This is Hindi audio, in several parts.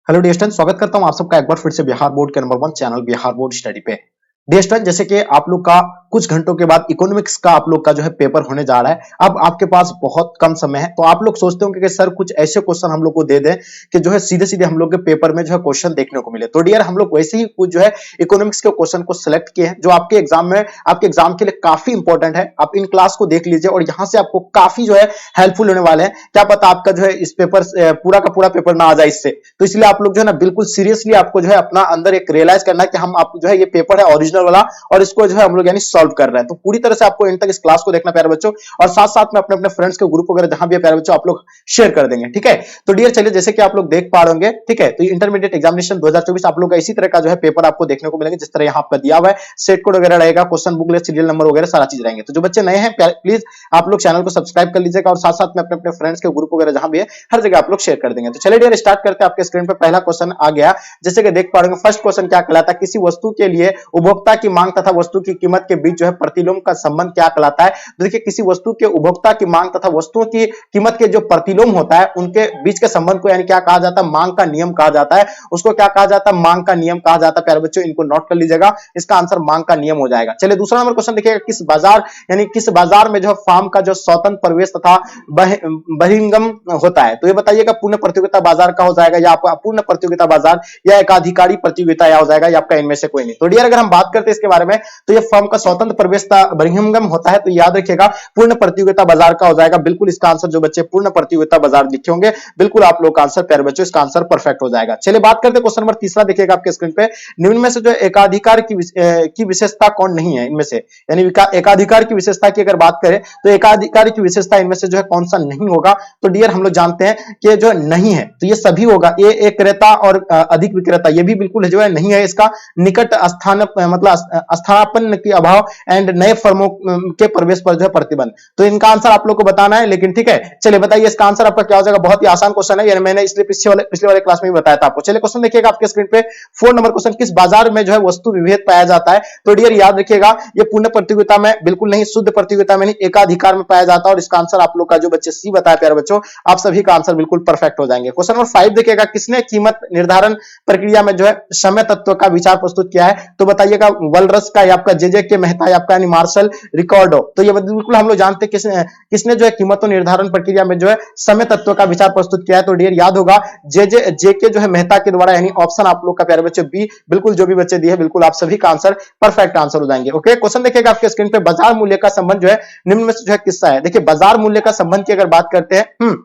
हेलो डियर स्टूडेंट, स्वागत करता हूं आप सबका एक बार फिर से बिहार बोर्ड के number 1 channel Bihar board study पे। डियर स्टूडेंट, जैसे कि आप लोग का कुछ घंटों के बाद इकोनॉमिक्स का आप लोग का जो है पेपर होने जा रहा है। अब आपके पास बहुत कम समय है, तो आप लोग सोचते होंगे कि सर कुछ ऐसे क्वेश्चन हम लोग को दे दें कि जो है सीधे सीधे हम लोग के पेपर में जो है क्वेश्चन देखने को मिले। तो डियर हम लोग वैसे ही कुछ जो है इकोनॉमिक्स के क्वेश्चन को सिलेक्ट किए हैं जो आपके एग्जाम में आपके एग्जाम के लिए काफी इंपॉर्टेंट है। आप इन क्लास को देख लीजिए और यहाँ से आपको काफी जो है हेल्पफुल होने वाले हैं। क्या पता आपका जो है इस पेपर पूरा का पूरा पेपर ना आ जाए इससे, तो इसलिए आप लोग जो है ना बिल्कुल सीरियसली आपको जो है अपना अंदर एक रियलाइज करना है कि हम आप जो है ये पेपर है ओरिजिनल वाला और इसको जो है हम लोग यानी सॉल्व कर रहे हैं। तो पूरी तरह से आपको एंड तक इस क्लास को देखना प्यारे बच्चों, और साथ साथ में अपने अपने फ्रेंड्स के ग्रुप वगैरह जहां भी है प्यारे बच्चों आप लोग शेयर कर देंगे, ठीक है। तो डियर चलिए, जैसे कि आप लोग देख पा रहे होंगे, ठीक है, तो इंटरमीडिएट एग्जामिनेशन 2024 आप लोग का इसी तरह का जो है पेपर आपको देखने को मिलेंगे जिस तरह यहाँ आपका दिया हुआ है। सेट कोड वगैरह रहेगा, question book list, serial number वगैरह सारा चीज रहेंगे। तो जो बच्चे नए हैं प्लीज आप लोग चैनल को सब्सक्राइब कर लीजिएगा और साथ साथ में अपने अपने फ्रेंड्स के ग्रुप वगैरह जहां भी है हर जगह आप लोग शेयर कर देंगे। तो चलिए डियर स्टार्ट करते हैं। आपके स्क्रीन पर पहला क्वेश्चन आ गया, जैसे कि देख पा रहे हैं। फर्स्ट क्वेश्चन क्या कहलाता है, किसी वस्तु के लिए उपभोक्ता की मांग तथा वस्तु की कीमत के बीच जो है प्रतिलोम का संबंध क्या कहलाता है। तो देखिए, किसी वस्तु के उपभोक्ता की मांग तथा वस्तुओं की कीमत के जो प्रतिलोम होता है उनके बीच के संबंध को यानी क्या कहा जाता है, मांग का नियम कहा जाता है। उसको क्या कहा जाता है, मांग का नियम कहा जाता है। प्यारे बच्चों इनको नोट कर लीजिएगा, इसका आंसर मांग का नियम हो जाएगा। चलिए दूसरा नंबर क्वेश्चन देखिएगा, किस बाजार यानी किस बाजार में जो फार्म का जो स्वतंत्र प्रवेश तथा बहिर्गम होता है। तो ये बताइएगा, पूर्ण प्रतियोगिता बाजार का हो जाएगा या आपका पूर्ण प्रतियोगिता बाजार या एकाधिकारी प्रतियोगिता या हो जाएगा या आपका इनमें से कोई नहीं। तो डियर अगर हम बात करते हैं इसके बारे में, तो ये फर्म का स्वतंत्र प्रवेश बहिर्गम होता है, तो याद रखिएगा पूर्ण प्रतियोगिता बाजार का हो जाएगा। बिल्कुल इसका आंसर जो बच्चे पूर्ण प्रतियोगिता बाजार लिखे होंगे, बिल्कुल आप लोग का आंसर प्यारे बच्चों इसका आंसर परफेक्ट हो जाएगा। चलिए बात करते हैं क्वेश्चन नंबर तीसरा, देखिएगा आपके स्क्रीन पे, निम्न में से जो एकाधिकार की विशेषता कौन नहीं है इनमें से, यानी एकाधिकार की विशेषता की अगर बात करें तो एकाधिकार की विशेषता इनमें से जो है कौन सा नहीं होगा। तो डियर हम लोग जानते हैं कि जो नहीं है तो ये सभी होगा, ये एक क्रेता और अधिक विक्रेता ये भी बिल्कुल जो है नहीं है। इसका निकट स्थान मतलब स्थानापन्न की अभाव एंड नए फर्मों के प्रवेश पर जो है प्रतिबंध, तो इनका आंसर आप लोग को बताना है। लेकिन ठीक है, चलिए बताइए इसका आंसर आपका क्या हो जाएगा। बहुत ही आसान क्वेश्चन है, यानी मैंने इसलिए पिछले वाले क्लास में भी बताया था आपको। चलिए क्वेश्चन देखिएगा आपके स्क्रीन पे, 4 नंबर क्वेश्चन, किस बाजार में जो है वस्तु विभेद पाया जाता है। तो डियर याद रखिएगा, ये पूर्ण प्रतियोगिता में बिल्कुल नहीं, शुद्ध प्रतियोगिता में नहीं, एकाधिकार में पाया जाता है। और इसका आंसर आप लोग का जो बच्चे सी बताया प्यारे बच्चों, आप सभी का आंसर बिल्कुल परफेक्ट हो जाएंगे। क्वेश्चन नंबर 5 देखिएगा, किसने कीमत निर्धारण प्रक्रिया में जो है समय तत्व का विचार प्रस्तुत किया है। तो बताइएगा, वलरस का या आपका जे के मेहता या आपका मार्शल रिकॉर्डो। तो ये बिल्कुल हम लोग जानते हैं किसने जो है कीमतों निर्धारण प्रक्रिया में जो है समय तत्व का विचार प्रस्तुत किया है। तो डियर याद होगा, जे के जो है मेहता के द्वारा, यानी ऑप्शन आप लोग का प्यारे बच्चे बी, बिल्कुल जो भी बच्चे दिए बिल्कुल आप सभी का आंसर परफेक्ट आंसर हो जाएंगे। ओके, क्वेश्चन देखिएगा आपके स्क्रीन पे, बाजार मूल्य का संबंध जो है निम्न में से जो है किसका है। देखिए बाजार मूल्य का संबंध की अगर बात करते हैं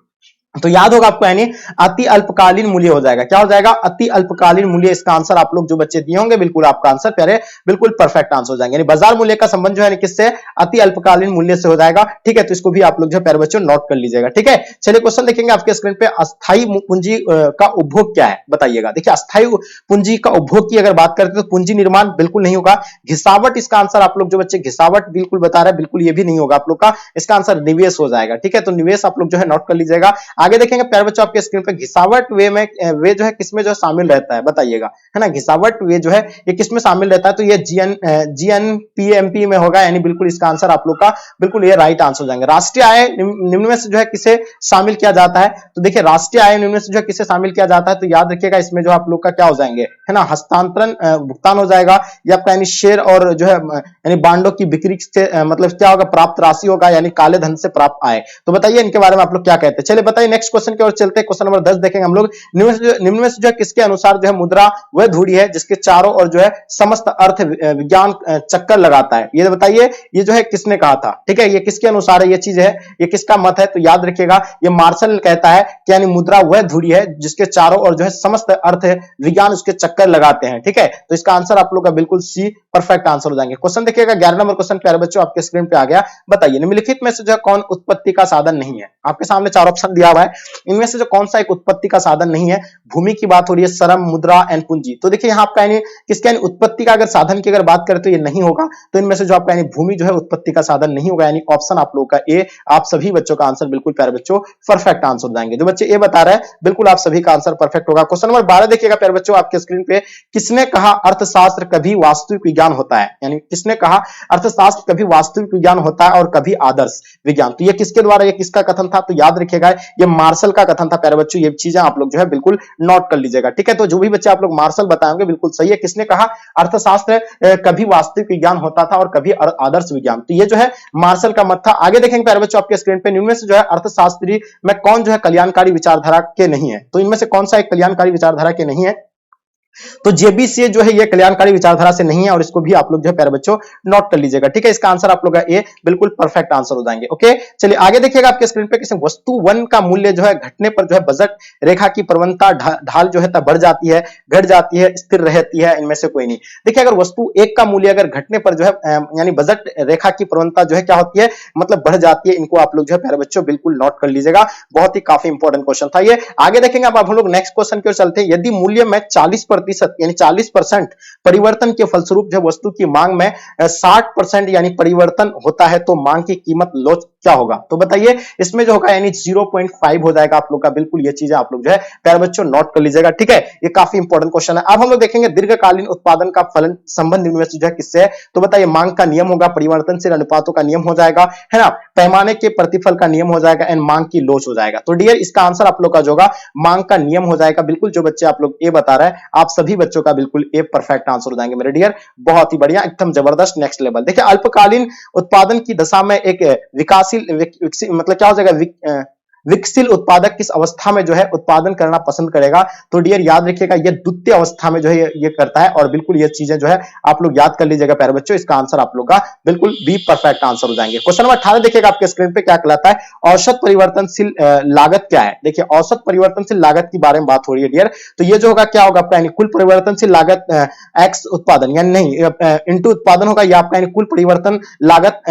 तो याद होगा आपको, यानी अति अल्पकालीन मूल्य हो जाएगा। क्या हो जाएगा, अति अल्पकालीन मूल्य। इसका आंसर आप लोग जो बच्चे दिए होंगे बिल्कुल आपका आंसर प्यारे बिल्कुल परफेक्ट आंसर हो जाएंगे। यानी बाजार मूल्य का संबंध जो है किससे, अति अल्पकालीन मूल्य से हो जाएगा। ठीक है, तो इसको भी आप लोग जो प्यारे बच्चों नोट कर लीजिएगा। ठीक है, चलिए क्वेश्चन देखेंगे आपके स्क्रीन पे, अस्थायी पूंजी का उपभोग क्या है बताइएगा। देखिए अस्थायी पूंजी का उपभोग की अगर बात करते तो पूंजी निर्माण बिल्कुल नहीं होगा। घिसावट इसका आंसर आप लोग जो बच्चे घिसावट बिल्कुल बता रहे हैं, बिल्कुल ये भी नहीं होगा आप लोग का। इसका आंसर निवेश हो जाएगा। ठीक है, तो निवेश आप लोग जो है नोट कर लीजिएगा। आगे देखेंगे प्यारे बच्चों आपके स्क्रीन पे, घिसावट वे जो है किसमें जो है शामिल रहता है बताइएगा, है ना। घिसावट वे जो है ये किसमें शामिल रहता है, तो ये जीएनपीएमपी में होगा, यानी बिल्कुल इसका आंसर आप लोग का बिल्कुल ये राइट आंसर हो जाएंगे। राष्ट्रीय आय निम्न में से जो है किसे शामिल किया जाता है। तो देखिए राष्ट्रीय आय निम्न में से जो है किसे शामिल किया जाता है, तो याद रखिएगा इसमें जो आप लोग का क्या हो जाएंगे, है ना, हस्तांतरण भुगतान हो जाएगा या आपका यानी शेयर और जो है यानी बांडों की बिक्री से मतलब क्या होगा, प्राप्त राशि होगा, यानी काले धन से प्राप्त आय। तो बताइए इनके बारे में आप लोग क्या कहते हैं। चलिए बताइए नेक्स्ट क्वेश्चन की ओर चलते हैं। क्वेश्चन नंबर 10 देखेंगे हम लोग, निम्न में से जो है किसके अनुसार जो है मुद्रा वह धुरी है जिसके चारों ओर जो है समस्त अर्थ विज्ञान चक्कर लगाता है। ये बताइए ये जो है किसने कहा था। ठीक है, ये किसके अनुसार है ये चीज है, ये किसका मत है। तो याद रखिएगा ये मार्शल कहता है कि यानी मुद्रा वह धुरी है जिसके चारों ओर जो है समस्त अर्थ विज्ञान उसके चक्कर लगाते हैं। ठीक है, तो इसका आंसर आप लोग का बिल्कुल सी परफेक्ट आंसर हो जाएंगे। क्वेश्चन देखिएगा 11 नंबर क्वेश्चन प्यारे बच्चों आपके स्क्रीन पे आ गया। बताइए निम्नलिखित में से जो है कौन उत्पत्ति का साधन नहीं है। आपके सामने 4 ऑप्शन दिया हुआ है, इनमें से जो कौन सा एक उत्पत्ति का साधन नहीं है। भूमि की बात हो रही है, श्रम, मुद्रा एंड पूंजी। तो देखिए यहाँ आपका यानी किसका यानी उत्पत्ति का अगर साधन की अगर बात करें तो ये नहीं होगा। तो इनमें से जो आपका यानी भूमि जो है उत्पत्ति का साधन नहीं होगा, यानी ऑप्शन आप लोगों का ए, आप सभी बच्चों का आंसर बिल्कुल प्यारे बच्चों परफेक्ट आंसर जाएंगे। जो बच्चे ए बता रहे हैं बिल्कुल आप सभी का आंसर परफेक्ट होगा। क्वेश्चन नंबर 12 देखिएगा प्यारे बच्चों आपके स्क्रीन पे, किसने कहा अर्थशास्त्र कभी वास्तविक विज्ञान होता है। यानी किसने कहा अर्थशास्त्र कभी वास्तविक विज्ञान होता है और कभी आदर्श विज्ञान। तो ये किसके द्वारा, ये किसका कथन था। तो याद रखिएगा ये मार्शल का कथन था प्यारे बच्चों। ये चीजें आप लोग जो है बिल्कुल नोट कर लीजिएगा। ठीक है, तो जो भी बच्चे आप लोग मार्शल बताएंगे बिल्कुल सही है। किसने कहा? अर्थशास्त्र कभी वास्तविक विज्ञान होता था और कभी आदर्श विज्ञान। तो ये जो है मार्शल का मत था। आगे देखेंगे प्यारे बच्चों आपके स्क्रीन पे, इनमें से जो है अर्थशास्त्री में कौन जो है कल्याणकारी विचारधारा के नहीं है? तो इनमें से कौन सा एक कल्याणकारी विचारधारा के नहीं है? तो जेबीसी जो है ये कल्याणकारी विचारधारा से नहीं है, और इसको भी आप लोग जो है प्यारे बच्चों नोट कर लीजिएगा। ठीक है, इसका आंसर आप लोग का ए बिल्कुल परफेक्ट आंसर हो जाएंगे। ओके, चलिए आगे देखिएगा आपके स्क्रीन पे, किसी वस्तु वन का मूल्य जो है घटने पर जो है बजट रेखा की प्रवणता ढाल जो है बढ़ जाती है, घट जाती है, स्थिर रहती है, इनमें से कोई नहीं। देखिए अगर वस्तु एक का मूल्य अगर घटने पर जो है यानी बजट रेखा की प्रवणता जो है क्या होती है, मतलब बढ़ जाती है। इनको आप लोग जो है प्यारे बच्चों बिल्कुल नोट कर लीजिएगा, बहुत ही काफी इंपॉर्टेंट क्वेश्चन था ये। आगे देखेंगे अब हम लोग नेक्स्ट क्वेश्चन की ओर चलते हैं। यदि मूल्य में 40% यानी 40% परिवर्तन के फलस्वरूप जब वस्तु की मांग में 60% यानी परिवर्तन होता है तो मांग की कीमत लॉस क्या होगा? तो बताइए इसमें जो होगा यानी 0.5 हो जाएगा आप लोग का। बिल्कुल ये चीजें आप लोग जो है प्यारे बच्चों नोट कर लीजिएगा। ठीक है, ये काफी इंपॉर्टेंट क्वेश्चन है। अब हम लोग देखेंगे दीर्घकालीन उत्पादन का फलन संबंध इनमें से जो है किससे है? तो बताइए मांग का नियम होगा, परिवर्तनशील अनुपातों का नियम हो जाएगा, है ना, पैमाने के प्रतिफल का नियम हो जाएगा, एंड मांग की लॉस हो जाएगा। तो डियर इसका आंसर आप लोग का जो होगा मांग का नियम हो जाएगा। बिल्कुल जो बच्चे आप लोग ए बता रहे हैं, आप सभी बच्चों का बिल्कुल ए परफेक्ट आंसर हो जाएंगे मेरे डियर, बहुत ही बढ़िया, एकदम जबरदस्त, नेक्स्ट लेवल। देखिए अल्पकालीन उत्पादन की दशा में एक विकासशील मतलब क्या हो जाएगा, विकसित उत्पादक किस अवस्था में जो है उत्पादन करना पसंद करेगा? तो डियर याद रखिएगा ये द्वितीय अवस्था में जो है ये करता है, और बिल्कुल ये चीजें जो है आप लोग याद कर लीजिएगा प्यारे बच्चों। इसका आंसर आप लोग का बिल्कुल बी परफेक्ट आंसर हो जाएंगे। क्वेश्चन नंबर 18 देखिएगा आपके स्क्रीन पे, क्या कहलाता है औसत परिवर्तनशील लागत क्या है? देखिए औसत परिवर्तनशील लागत के बारे में बात हो रही है डियर। तो ये जो होगा क्या होगा आपका, यानी कुल परिवर्तनशील लागत एक्स उत्पादन यानी नहीं इंटू उत्पादन होगा, या आपका यानी कुल परिवर्तन लागत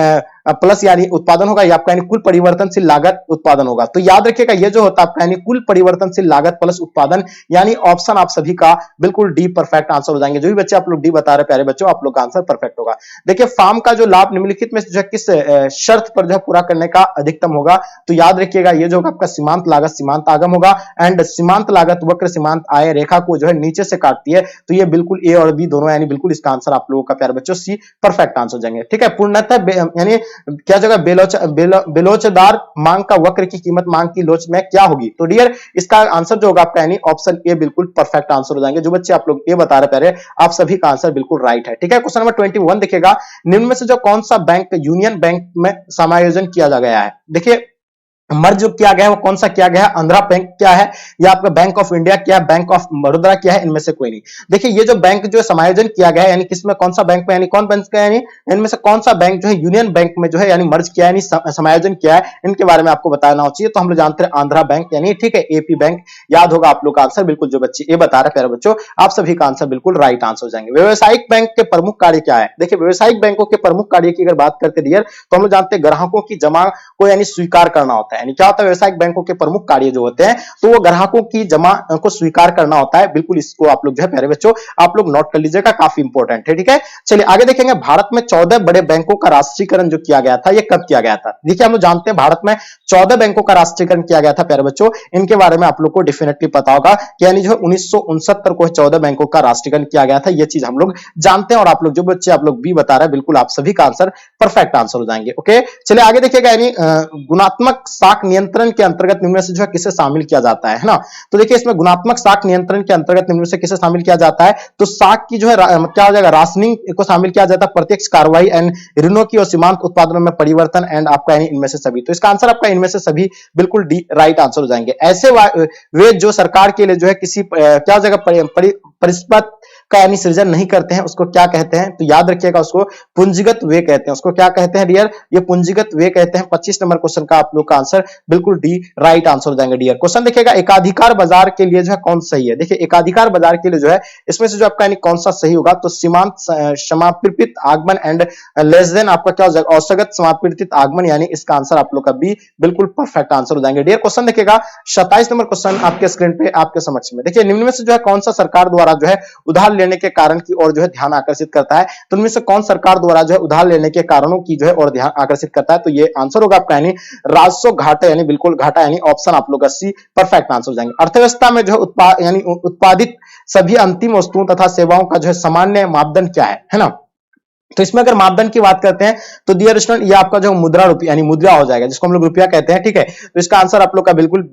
प्लस यानी उत्पादन होगा, या आपका यानी कुल परिवर्तनशील लागत उत्पादन होगा। तो याद रखिएगा ये जो होता है आपका यानी कुल परिवर्तनशील लागत प्लस उत्पादन, यानी ऑप्शन आप सभी का बिल्कुल डी परफेक्ट आंसर हो जाएंगे। जो भी बच्चे आप लोग डी बता रहे प्यारे बच्चों, आप लोग का आंसर परफेक्ट होगा। देखिए फार्म का जो लाभ निम्नलिखित में जो है किस शर्त पर जो है पूरा करने का अधिकतम होगा? तो याद रखिएगा ये जो आपका सीमांत लागत सीमांत आगम होगा, एंड सीमांत लागत वक्र सीमांत आय रेखा को जो है नीचे से काटती है। तो ये बिल्कुल ए और बी दोनों यानी बिल्कुल इसका आंसर आप लोगों का प्यारे बच्चों सी परफेक्ट आंसर हो जाएंगे। ठीक है, पूर्णतः यानी क्या जगह बेलोचदार मांग का वक्र की कीमत मांग की लोच में क्या होगी? तो डियर इसका आंसर जो होगा आपका यानी ऑप्शन ए बिल्कुल परफेक्ट आंसर हो जाएंगे। जो बच्चे आप लोग ए बता रहे पहले, आप सभी का आंसर बिल्कुल राइट है। ठीक है, क्वेश्चन नंबर 21 देखिएगा, निम्न में से जो कौन सा बैंक यूनियन बैंक में समायोजन किया जा गया है? देखिए मर्ज जो किया गया है वो कौन सा किया गया है? आंध्रा बैंक क्या है, या आपका बैंक ऑफ इंडिया क्या है, बैंक ऑफ बड़ौदा क्या है? इनमें से कोई नहीं। देखिए ये जो बैंक जो समायोजन किया गया है यानी किसमें, कौन सा बैंक में, यानी कौन बैंक का, यानी इनमें से कौन सा बैंक जो है यूनियन बैंक में जो है यानी मर्ज किया है, यानी समायोजन किया है, इनके बारे में आपको बताना चाहिए। तो हम लोग जानते हैं आंध्रा बैंक यानी, ठीक है, एपी बैंक याद होगा आप लोग का आंसर। बिल्कुल जो बच्चे ये बता रहे प्यारे बच्चों, आप सभी का आंसर बिल्कुल राइट आंसर हो जाएंगे। व्यवसायिक बैंक के प्रमुख कार्य क्या है? देखिए व्यवसायिक बैंकों के प्रमुख कार्य की अगर बात करते डियर, तो हम लोग जानते हैं ग्राहकों की जमा को यानी स्वीकार करना होता है। यानी क्या होता है व्यवसायिक बैंकों के प्रमुख कार्य जो होते हैं, तो वो ग्राहकों की जमा को स्वीकार करना होता है। बिल्कुल इसको आप लोग जो है प्यारे बच्चों आप लोग नोट कर लीजिएगा, काफी इंपॉर्टेंट है। ठीक है, चलिए आगे देखेंगे, भारत में 14 बड़े बैंकों का राष्ट्रीयकरण जो किया गया था, ये कब किया गया था? देखिए हम लोग जानते हैं भारत में 14 बैंकों का राष्ट्रीयकरण किया गया था प्यारे बच्चों। इनके बारे में आप लोग को डेफिनेटली पता होगा कि यानी जो 1969 को 14 बैंकों का राष्ट्रीयकरण किया गया था, ये चीज हम लोग जानते हैं। और आप लोग जो बच्चे आप लोग बी बता रहे हैं, बिल्कुल आप सभी का आंसर परफेक्ट आंसर हो जाएंगे। ओके, चलिए आगे देखिएगा, यानी गुणात्मक साख नियंत्रण के अंतर्गत निम्न से जो है किसे शामिल किया जाता है ना? तो देखिए इसमें गुणात्मक साख नियंत्रण के अंतर्गत निम्न से किसे शामिल किया जाता है? तो साख की जो है क्या हो जाएगा, राशनिंग को शामिल किया जाता है, प्रत्यक्ष कार्रवाई एंड ऋणों की और सीमांत उत्पादनों में परिवर्तन, एंड आपका यानी इनमें से सभी। तो इसका आंसर आपका इनमें से सभी बिल्कुल डी राइट आंसर हो जाएंगे। ऐसे वे जो सरकार के लिए जो है किसी क्या हो जाएगा परिस्पत का यानी सृजन नहीं करते हैं, उसको क्या कहते हैं? तो याद रखिएगा उसको पूंजीगत वे कहते हैं। उसको क्या कहते हैं डियर? ये पूंजीगत वे कहते हैं। 25 नंबर क्वेश्चन का आप लोग का आंसर बिल्कुल डी राइट आंसर हो जाएंगे डियर। क्वेश्चन देखिएगा, एकाधिकार बाजार के लिए जो है कौन सही है? देखिए एकाधिकार बाजार के लिए जो है इसमें से जो आपका यानी कौन सा सही होगा? तो सीमांत समापीड़ित आगमन एंड लेस देन आपका क्या हो जाएगा, औसगत समापीड़ित आगमन, यानी इसका आंसर आप लोग का बी बिल्कुल परफेक्ट आंसर हो जाएंगे डियर। क्वेश्चन देखिएगा 27 नंबर क्वेश्चन आपके स्क्रीन पे आपके समक्ष में। देखिए निम्न में से जो है कौन सा सरकार द्वारा जो है उधार लेने के कारण की ओर जो है ध्यान आकर्षित करता है? तो इनमें से कौन सरकार द्वारा जो है उधार लेने के कारणों की जो है और ध्यान आकर्षित करता है? तो ये आंसर होगा आपका यानी राजस्व घाटा, यानी बिल्कुल घाटा, यानी ऑप्शन आप लोग का सी परफेक्ट आंसर हो जाएंगे। अर्थव्यवस्था में जो है यानी उत्पादित सभी अंतिम वस्तुओं तथा सेवाओं का जो है सामान्य मापदंड क्या है ना? तो इसमें अगर मापदंड की बात करते हैं तो डियर स्टूडेंट ये आपका जो मुद्रा रुपया यानी मुद्रा हो जाएगा, जिसको हम लोग रुपया कहते हैं, ठीक है। तो इसका आंसर आप लोग का बिल्कुल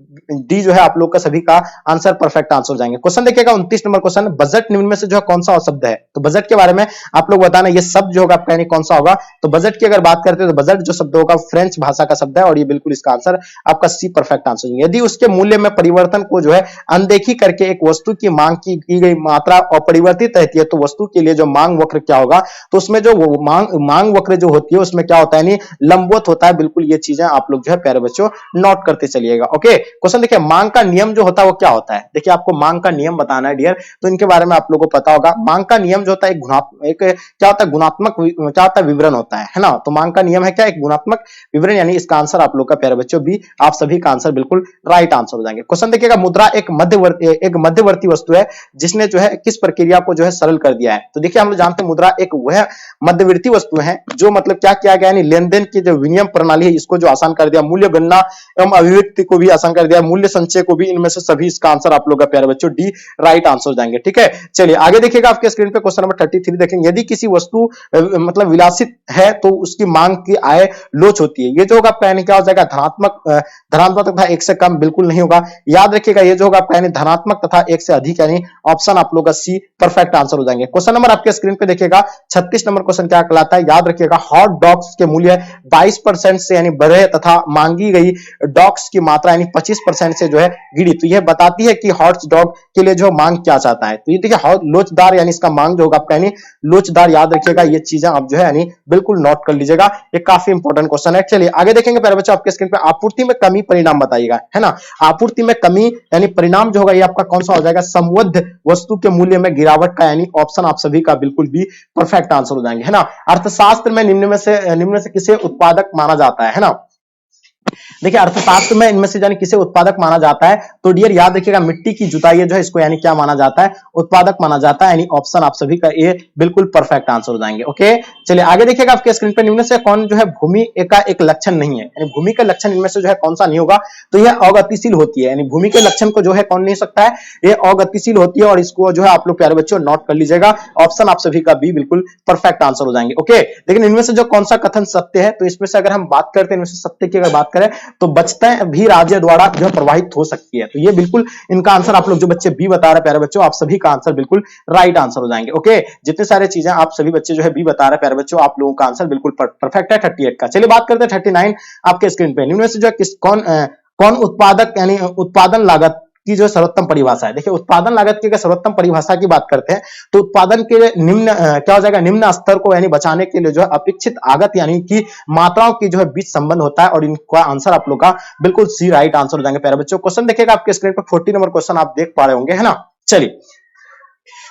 डी जो है आप लोग का सभी का आंसर परफेक्ट आंसर हो जाएंगे। क्वेश्चन देखिएगा 29 नंबर क्वेश्चन, बजट निम्न में से जो है कौन सा शब्द है। तो बजट के बारे में आप लोग बताना ये शब्द जो होगा आपका यानी कौन सा होगा। तो बजट की अगर बात करते हैं तो बजट जो शब्द होगा फ्रेंच भाषा का शब्द है और ये बिल्कुल इसका आंसर आपका सी परफेक्ट आंसर होगा। यदि उसके मूल्य में परिवर्तन को जो है अनदेखी करके एक वस्तु की मांग की गई मात्रा अपरिवर्तित रहती है तो वस्तु के लिए जो मांग वक्र क्या होगा, तो उसमें जो मांग वक्र जो होती है उसमें क्या होता है नहीं लंबवत होता है। बिल्कुल ये चीजें आप लोग जो है प्यारे बच्चों नोट करते चलिएगा। ओके, क्वेश्चन देखिए मांग का नियम जो होता है वो क्या होता है। देखिए आपको मांग का नियम बताना है डियर, तो इनके बारे में आप लोगों को पता होगा। मांग का नियम जो होता है एक क्या होता है गुणात्मक क्या होता है विवरण होता है ना। तो मांग का नियम है क्या, एक गुणात्मक विवरण, यानी इसका आंसर आप लोग का प्यारे बच्चों भी आप सभी का आंसर बिल्कुल राइट आंसर हो जाएंगे। क्वेश्चन देखिएगा मुद्रा एक मध्यवर्ती वस्तु है जिसने जो है किस प्रक्रिया को जो है सरल कर दिया है। तो देखिए हम लोग जानते हैं मुद्रा एक वह मध्यवर्ती वस्तु है जो मतलब क्या किया गया यानी लेन देन की जो विनिमय प्रणाली है इसको जो आसान कर दिया, मूल्य गणना एवं अभिव्यक्ति को भी आसान कर दिया, मूल्य संचय को भी, इनमें से सभी इसका आंसर आप लोग का प्यारे बच्चों डी राइट आंसर हो जाएंगे। ठीक है, चलिए आगे देखिएगा आपके स्क्रीन पे क्वेश्चन नंबर 33 देखेंगे। यदि किसी वस्तु मतलब विलासित है तो उसकी मांग की आय लोच होती है। ये जो होगा आपका यानी क्या हो जाएगा धनात्मक तथा एक से कम बिल्कुल नहीं होगा। याद रखिएगा ये जो होगा आपका यानी धनात्मक तथा एक से अधिक, यानी ऑप्शन आप लोग का सी परफेक्ट आंसर हो जाएंगे। क्वेश्चन नंबर आपके स्क्रीन पे देखिएगा 36 नंबर क्वेश्चन क्या कहलाता है। याद रखिएगा हॉट डॉग्स के मूल्य 22% से यानी बढ़े तथा मांगी गई डॉग्स की मात्रा यानी 25% से जो है गिरी। तो यह बताती है कि हॉट डॉग के लिए जो मांग क्या चाहता है। तो ये देखिए लोचदार यानी इसका मांग जो होगा आपका यानी लोचदार। याद रखिएगा ये चीजें आप जो है यानी बिल्कुल नोट कर लीजिएगा, ये काफी इंपॉर्टेंट क्वेश्चन है। चलिए आगे देखेंगे प्यारे बच्चों आपके स्क्रीन पे आपूर्ति में कमी परिणाम बताइएगा, है ना। आपूर्ति में कमी यानी परिणाम जो होगा ये आपका कौन सा हो जाएगा, संबद्ध वस्तु के मूल्य में गिरावट का, यानी ऑप्शन आप सभी का बिल्कुल भी परफेक्ट आंसर हो जाएंगे, है ना। अर्थशास्त्र में निम्न में से किसे उत्पादक माना जाता है ना। देखिए अर्थशास्त्र में इनमें से यानी किसे उत्पादक माना जाता है। तो डियर याद रखिएगा मिट्टी की जुताई जो है इसको यानी क्या माना जाता है, उत्पादक माना जाता है, यानी ऑप्शन आप सभी का ए बिल्कुल परफेक्ट आंसर हो जाएंगे। ओके, चलिए आगे देखिएगा आपके स्क्रीन पर निम्न से कौन जो है भूमि का एक लक्षण नहीं है, यानी भूमि का लक्षण इनमें से जो है कौन सा नहीं होगा। तो यह अगतिशील होती है, यानी भूमि के लक्षण को जो है कौन नहीं सकता है, ये अगतिशील होती है। और इसको जो है आप लोग प्यारे बच्चों नोट कर लीजिएगा, ऑप्शन आप सभी का बी बिल्कुल परफेक्ट आंसर हो जाएंगे। ओके, लेकिन इनमें से जो कौन सा कथन सत्य है, तो इसमें से अगर हम बात करते हैं इनमें से सत्य की अगर बात करें तो बचतें भी राज्य द्वारा जो प्रवाहित हो सकती है। तो ये बिल्कुल इनका आंसर आप लोग जो बच्चे बी बता रहे हैं प्यारे बच्चों आप सभी का आंसर बिल्कुल राइट आंसर हो जाएंगे। ओके, जितने सारे चीजें आप सभी बच्चे जो है बी बता रहे हैं प्यारे बच्चों आप लोगों का आंसर बिल्कुल परफेक्ट है 38 का। चलिए बात करते हैं 39 आपके स्क्रीन पे। निम्न में से जो कौन उत्पादक यानी उत्पादन लागत की जो सर्वोत्तम परिभाषा है। देखिए उत्पादन लागत की अगर सर्वोत्तम परिभाषा की बात करते हैं तो उत्पादन के निम्न क्या हो जाएगा, निम्न स्तर को यानी बचाने के लिए जो है अपेक्षित आगत यानी कि मात्राओं की जो है बीच संबंध होता है। और इनका आंसर आप लोग का बिल्कुल सी राइट आंसर हो जाएंगे प्यारे बच्चों। क्वेश्चन देखिएगा आपके स्क्रीन पर 40 नंबर क्वेश्चन आप देख पा रहे होंगे, है ना। चलिए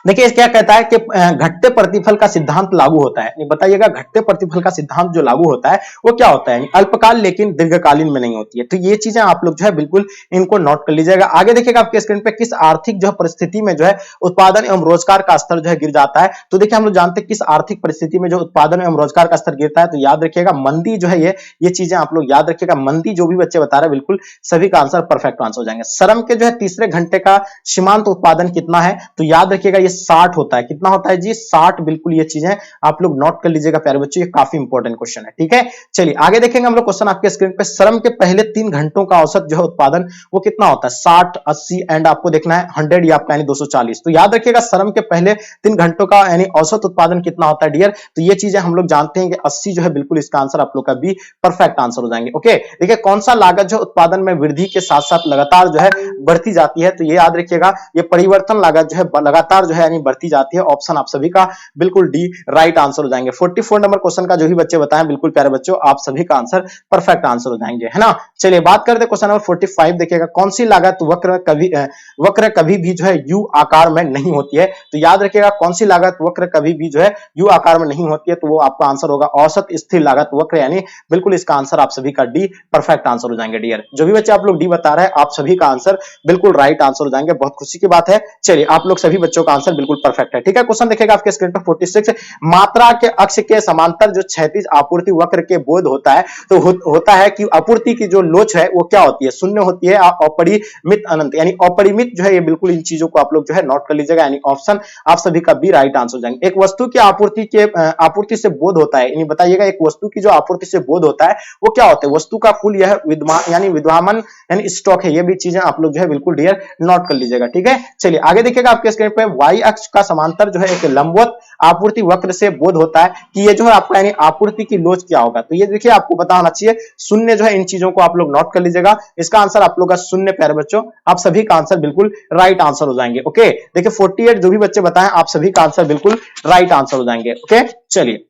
देखिए क्या कहता है कि घटते प्रतिफल का सिद्धांत लागू होता है। बताइएगा घटते प्रतिफल का सिद्धांत जो लागू होता है वो क्या होता है, अल्पकाल लेकिन दीर्घकालीन में नहीं होती है। तो ये चीजें आप लोग जो है बिल्कुल इनको नोट कर लीजिएगा। आगे देखिएगा आपके स्क्रीन पे किस आर्थिक जो है परिस्थिति में जो है उत्पादन एवं रोजगार का स्तर जो है गिर जाता है। तो देखिए हम लोग जानते हैं किस आर्थिक परिस्थिति में जो उत्पादन एवं रोजगार का स्तर गिरता है। तो याद रखिएगा मंदी जो है ये चीजें आप लोग याद रखिएगा। मंदी जो भी बच्चे बता रहे हैं बिल्कुल सभी का आंसर परफेक्ट आंसर हो जाएंगे। श्रम के जो है तीसरे घंटे का सीमांत उत्पादन कितना है, तो याद रखिएगा ये 60 होता है। कितना होता है जी 60। बिल्कुल ये चीजें आप लोग नोट कर लीजिएगा प्यारे बच्चों, ये काफी इंपॉर्टेंट क्वेश्चन है। ठीक है, चलिए आगे देखेंगे हम लोग क्वेश्चन आपके स्क्रीन पे। श्रम के पहले 3 घंटों का औसत जो है उत्पादन वो कितना होता है, 60, 80 एंड आपको देखना है 100 या आपका यानी 240। तो याद रखिएगा श्रम के पहले 3 घंटों का यानी औसत उत्पादन कितना होता है डियर। तो ये चीजें हम लोग जानते हैं कि 80 जो है बिल्कुल इसका आंसर आप लोग का भी परफेक्ट आंसर हो जाएंगे। ओके, देखिए कौन सा लागत जो उत्पादन में वृद्धि के साथ साथ लगातार जो है बढ़ती जाती है। तो ये याद रखिएगा ये परिवर्तन लागत जो है लगातार जो है यानी बढ़ती जाती है। ऑप्शन आप सभी का बिल्कुल डी राइट आंसर हो जाएंगे। 44 नंबर क्वेश्चन का जो भी बच्चे बताएं बिल्कुल प्यारे बच्चों आप सभी का आंसर परफेक्ट आंसर हो जाएंगे, है ना। चलिए बात करते हैं क्वेश्चन नंबर 45 देखिएगा। कौन सी लागत वक्र कभी भी जो है यू आकार में नहीं होती है। तो याद रखिएगा कौन सी लागत वक्र कभी भी जो है यू आकार में नहीं होती है। तो वो आपका आंसर होगा औसत स्थिर लागत वक्र, यानी बिल्कुल इसका आंसर आप सभी का डी परफेक्ट आंसर हो जाएंगे डियर। जो भी बच्चे आप लोग डी बता रहे हैं आप सभी का आंसर बिल्कुल राइट आंसर हो जाएंगे, बहुत खुशी की बात है। चलिए आप लोग सभी बच्चों का आंसर आंसर बिल्कुल परफेक्ट है। ठीक है, क्वेश्चन देखिएगा आपके स्क्रीन पर 46, मात्रा के अक्ष के समांतर जो क्षैतिज आपूर्ति वक्र के बोध होता है, तो होता है कि आपूर्ति की जो लोच है वो क्या होती है, शून्य होती है, अपरिमित अनंत, यानी अपरिमित जो है, ये बिल्कुल इन चीजों को आप लोग जो है नोट कर लीजिएगा, यानी ऑप्शन आप सभी का बी राइट आंसर हो जाएंगे। एक वस्तु की आपूर्ति से बोध होता है, यानी बताइएगा एक वस्तु की जो आपूर्ति से बोध होता है वो क्या होता है, वस्तु का कुल यह विद्यमान यानी विद्यमान यानी स्टॉक है, ये भी चीजें आप लोग जो है बिल्कुल डियर नोट कर लीजिएगा। ठीक है, चलिए आगे देखिएगा आपके स्क्रीन पे, वाई अक्ष का समांतर जो है एक लंबवत आपूर्ति वक्र से बोध होता है कि ये जो है आपका यानी आपूर्ति की लोच क्या होगा, तो ये देखिए आपको पता होना चाहिए, शून्य जो है, इन चीजों को आप लोग नोट कर लीजिएगा। इसका आंसर आप लोग का शून्य, प्यारे बच्चों, आप सभी का आंसर बिल्कुल राइट आंसर हो जाएंगे। ओके, देखिए 48 जो भी बच्चे बताएं आप सभी का आंसर बिल्कुल राइट आंसर हो जाएंगे। ओके, चलिए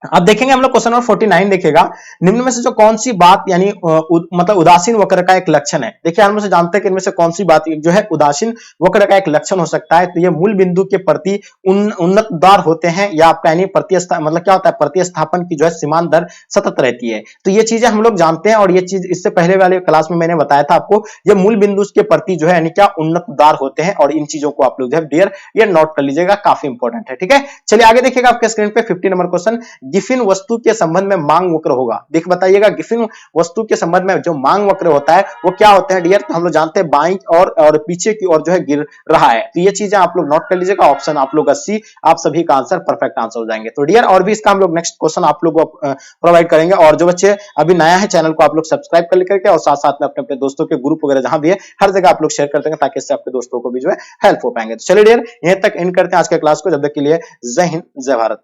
अब देखेंगे हम लोग क्वेश्चन नंबर 49 देखिएगा, निम्न में से जो कौन सी बात यानी मतलब उदासीन वक्र का एक लक्षण है। देखिए हम से जानते हैं कि इनमें से कौन सी बात जो है उदासीन वक्र का एक लक्षण हो सकता है, तो ये मूल बिंदु के प्रति उन्नतदार होते हैं, या आपका यानी मतलब क्या होता है, प्रतिस्थापन की जो है सीमांत दर सतत रहती है, तो ये चीजें हम लोग जानते हैं, और ये चीज इससे पहले वाले क्लास में मैंने बताया था आपको, ये मूल बिंदु के प्रति जो है यानी क्या उन्नतदार होते हैं, और इन चीजों को आप लोग जो है डियर ये नोट कर लीजिएगा, काफी इंपॉर्टेंट है। ठीक है, चलिए आगे देखिएगा आपके स्क्रीन पे 50 नंबर क्वेश्चन, गिफिन वस्तु के संबंध में मांग वक्र होगा। देख बताइएगा गिफिन वस्तु के संबंध में जो मांग वक्र होता है वो क्या होता है डियर, तो हम लोग जानते हैं बाईं और पीछे की ओर जो है गिर रहा है, तो ये चीजें आप लोग नोट कर लीजिएगा, ऑप्शन आप लोग का सी, आप सभी का आंसर परफेक्ट आंसर हो जाएंगे। तो डियर और भी इसका हम लोग नेक्स्ट क्वेश्चन आप लोग को प्रोवाइड करेंगे, और जो बच्चे अभी नया है चैनल को आप लोग सब्सक्राइब कर लेकर के, और साथ साथ में अपने अपने दोस्तों के ग्रुप वगैरह जहां भी है हर जगह आप लोग शेयर कर देंगे, ताकि इससे आपके दोस्तों को भी जो है हेल्प हो पाएंगे। तो चलिए डियर यहीं तक एंड करते हैं आज के क्लास को, जब तक के लिए जय हिंद जय भारत।